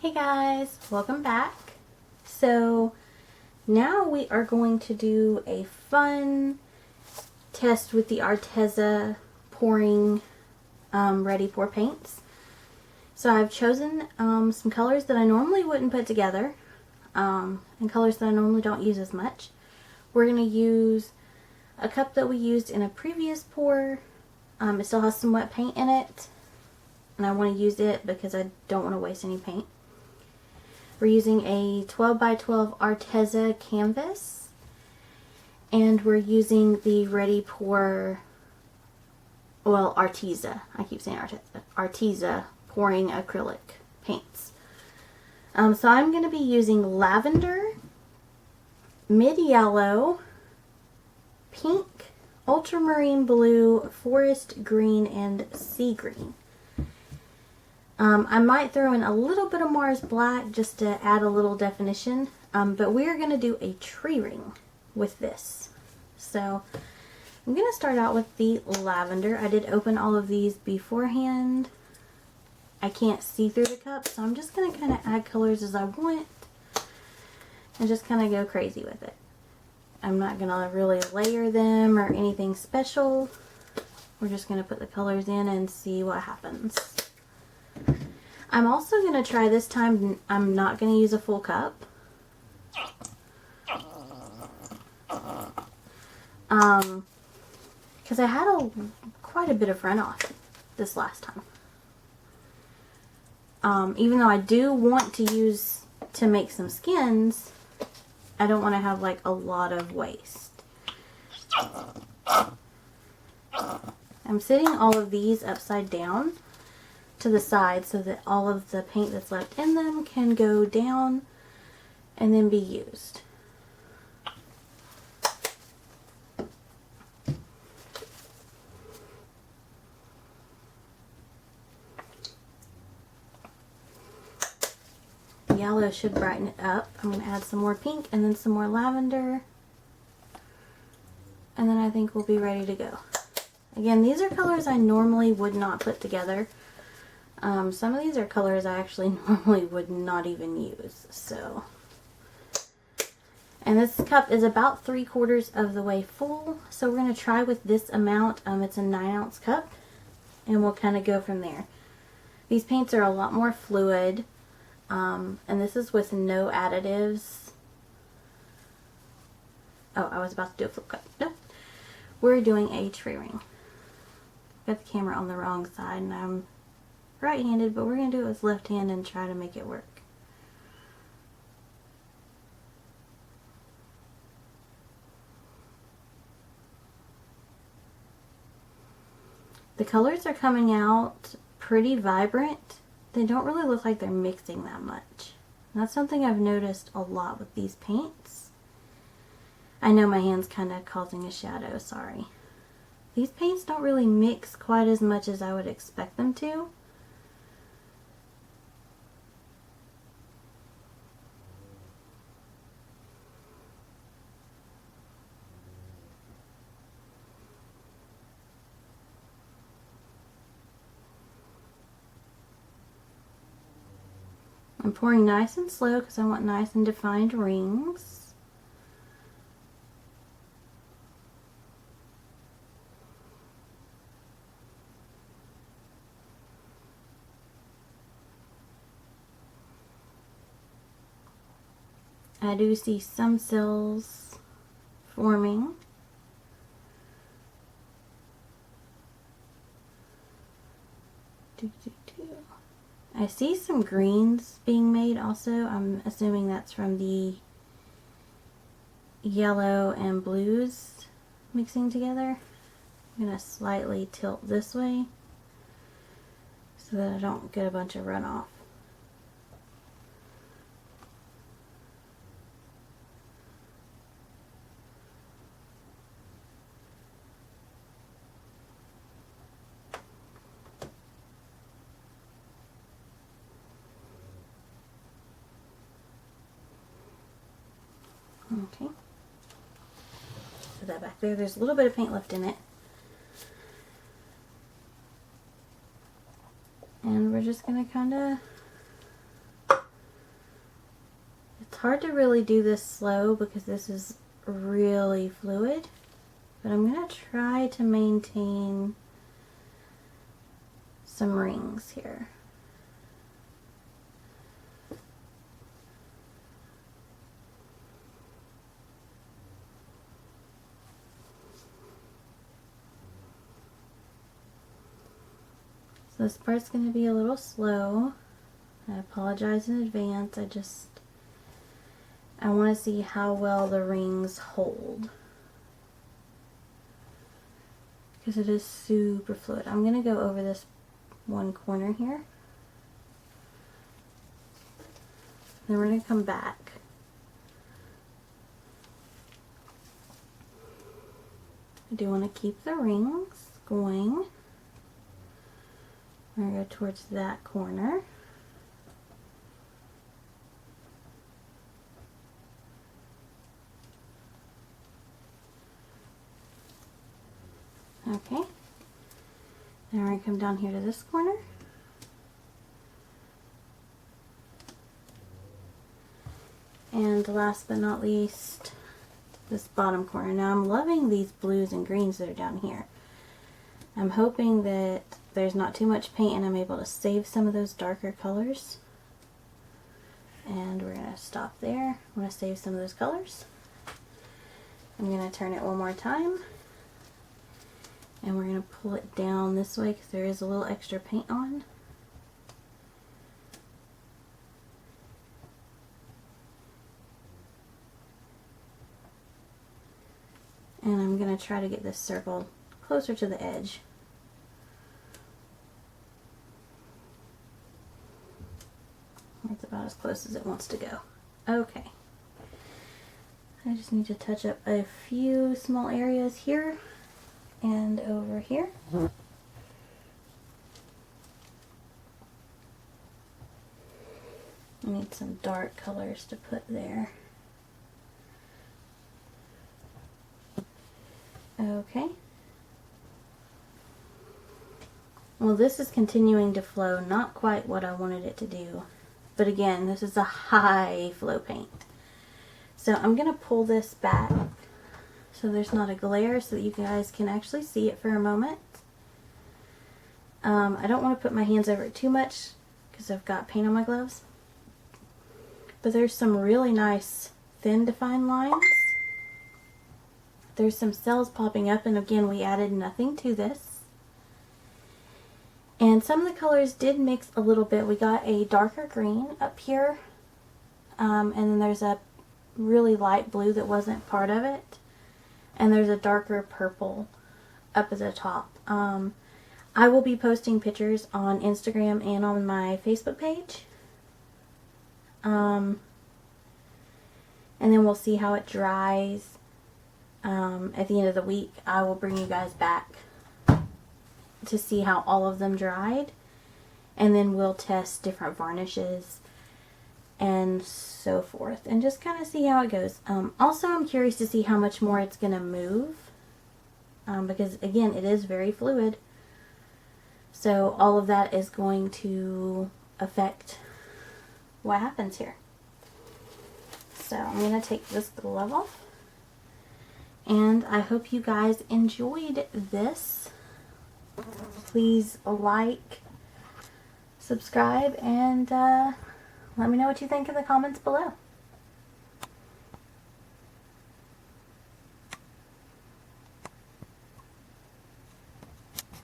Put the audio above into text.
Hey guys, welcome back. So now we are going to do a fun test with the Arteza pouring ready pour paints. So I've chosen some colors that I normally wouldn't put together and colors that I normally don't use as much. We're going to use a cup that we used in a previous pour. It still has some wet paint in it and I want to use it because I don't want to waste any paint. We're using a 12 by 12 Arteza canvas, and we're using the Ready Pour, well, Arteza. I keep saying Arteza. Arteza pouring acrylic paints. So I'm going to be using lavender, mid yellow, pink, ultramarine blue, forest green, and sea green. I might throw in a little bit of Mars Black just to add a little definition, but we are going to do a tree ring with this. So I'm going to start out with the lavender. I did open all of these beforehand. I can't see through the cup, so I'm just going to kind of add colors as I want and just kind of go crazy with it. I'm not going to really layer them or anything special. We're just going to put the colors in and see what happens. I'm also going to try this time, I'm not going to use a full cup. Because I had quite a bit of runoff this last time. Even though I do want to use to make some skins, I don't want to have like a lot of waste. I'm sitting all of these upside down to the side so that all of the paint that's left in them can go down and then be used. The yellow should brighten it up. I'm going to add some more pink and then some more lavender. And then I think we'll be ready to go. Again, these are colors I normally would not put together. Some of these are colors I actually normally would not even use, so. And this cup is about 3/4 of the way full, so we're going to try with this amount. It's a 9-ounce cup, and we'll kind of go from there. These paints are a lot more fluid, and this is with no additives. Oh, I was about to do a flip cup. Nope. We're doing a tree ring. Got the camera on the wrong side, and I'm right-handed, but we're going to do it with left hand and try to make it work. The colors are coming out pretty vibrant. They don't really look like they're mixing that much. And that's something I've noticed a lot with these paints. I know my hand's kind of causing a shadow, sorry. These paints don't really mix quite as much as I would expect them to. I'm pouring nice and slow because I want nice and defined rings. I do see some cells forming. I see some greens being made also. I'm assuming that's from the yellow and blues mixing together. I'm going to slightly tilt this way so that I don't get a bunch of runoff. Okay, put that back there. There's a little bit of paint left in it. And we're just going to kind of It's hard to really do this slow because this is really fluid, but I'm going to try to maintain some rings here. So this part's going to be a little slow. I apologize in advance. I want to see how well the rings hold, because it is super fluid. I'm going to go over this one corner here. Then we're going to come back. I do want to keep the rings going. We're going to go towards that corner. Okay. Then we're going to come down here to this corner. And last but not least, this bottom corner. Now I'm loving these blues and greens that are down here. I'm hoping that there's not too much paint and I'm able to save some of those darker colors. And we're going to stop there. I'm going to save some of those colors. I'm going to turn it one more time. And we're going to pull it down this way because there is a little extra paint on. And I'm going to try to get this circle closer to the edge. It's about as close as it wants to go. Okay. I just need to touch up a few small areas here and over here. I need some dark colors to put there. Okay. Well, this is continuing to flow, not quite what I wanted it to do. But again, this is a high flow paint. So I'm going to pull this back so there's not a glare so that you guys can actually see it for a moment. I don't want to put my hands over it too much because I've got paint on my gloves. But there's some really nice thin defined lines. There's some cells popping up, and again, we added nothing to this. And some of the colors did mix a little bit. We got a darker green up here, and then there's a really light blue that wasn't part of it, and there's a darker purple up at the top. I will be posting pictures on Instagram and on my Facebook page, and then we'll see how it dries. At the end of the week, I will bring you guys back to see how all of them dried, and then we'll test different varnishes and so forth and just kind of see how it goes. Also, I'm curious to see how much more it's going to move, because again, it is very fluid, so all of that is going to affect what happens here. So I'm going to take this glove off, and I hope you guys enjoyed this. Please like, subscribe, and let me know what you think in the comments below.